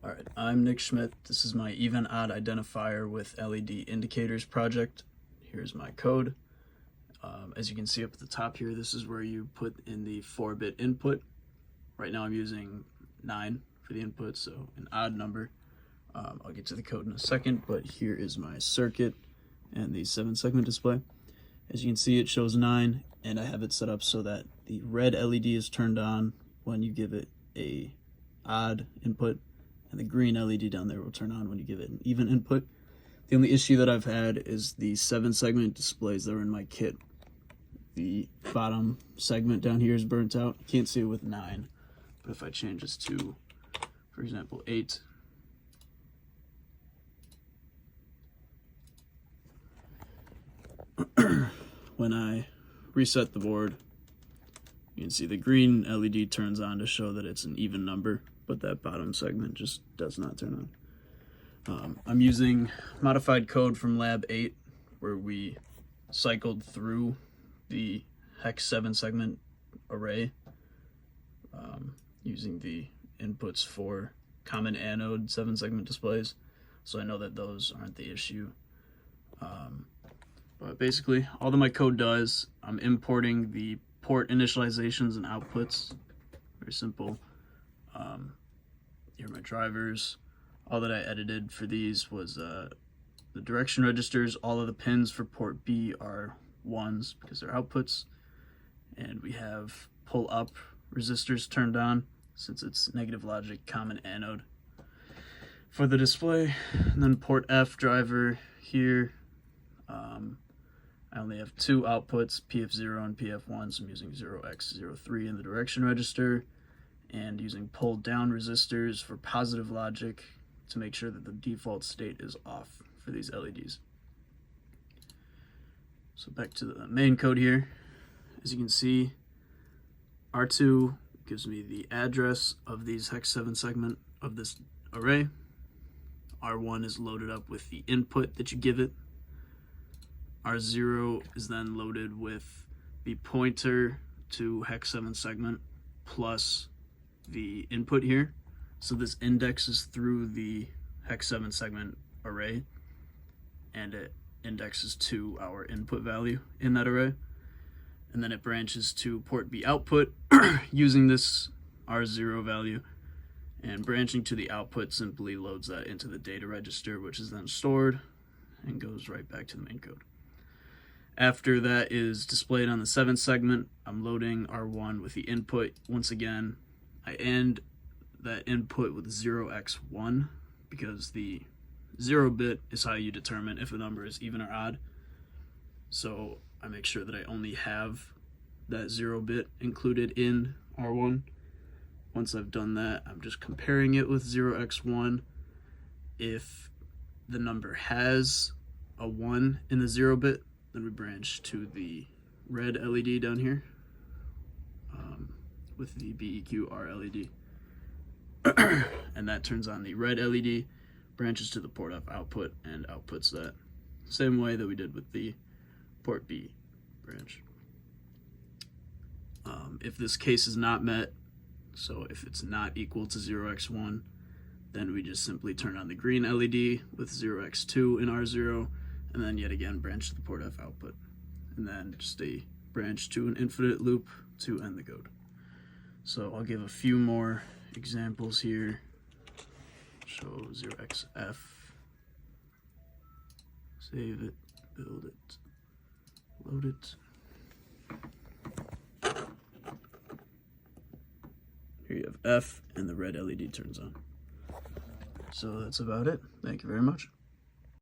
All right, I'm Nick Schmidt. This is my even odd identifier with LED indicators project. Here's my code. As you can see up at the top here, this is where you put in the 4-bit input. Right now I'm using 9 for the input, so an odd number. I'll get to the code in a second, but here is my circuit and the 7-segment display. As you can see, it shows 9, and I have it set up so that the red LED is turned on when you give it a odd input, and the green LED down there will turn on when you give it an even input. The only issue that I've had is the 7-segment displays that are in my kit. The bottom segment down here is burnt out. You can't see it with 9, but if I change this to, for example, 8, when I reset the board, you can see the green LED turns on to show that it's an even number, but that bottom segment just does not turn on. I'm using modified code from Lab 8, where we cycled through the hex 7-segment array using the inputs for common anode 7-segment displays, so I know that those aren't the issue. But basically, all that my code does, I'm importing the port initializations and outputs. Very simple. Here are my drivers. All that I edited for these was the direction registers. All of the pins for port B are 1s because they're outputs. And we have pull up resistors turned on since it's negative logic common anode for the display. And then port F driver here. I only have 2 outputs, PF0 and PF1, so I'm using 0x03 in the direction register, and using pull down resistors for positive logic to make sure that the default state is off for these LEDs. So back to the main code here. As you can see, R2 gives me the address of these hex 7-segment of this array. R1 is loaded up with the input that you give it. R0 is then loaded with the pointer to hex 7-segment plus the input here. So this indexes through the hex 7-segment array, and it indexes to our input value in that array. And then it branches to port B output using this R0 value, and branching to the output simply loads that into the data register, which is then stored and goes right back to the main code. After that is displayed on the 7-segment, I'm loading R1 with the input. Once again, I end that input with 0x1 because the 0 bit is how you determine if a number is even or odd. So I make sure that I only have that 0 bit included in R1. Once I've done that, I'm just comparing it with 0x1. If the number has a 1 in the 0 bit, then we branch to the red LED down here with the BEQR LED. And that turns on the red LED, branches to the port F output, and outputs that same way that we did with the port B branch. If this case is not met, so if it's not equal to 0x1, then we just simply turn on the green LED with 0x2 in R0, and then yet again branch to the port F output, and then just a branch to an infinite loop to end the code. So I'll give a few more examples here. Show 0xF, save it, build it, load it. Here you have F, and the red LED turns on. So that's about it. Thank you very much.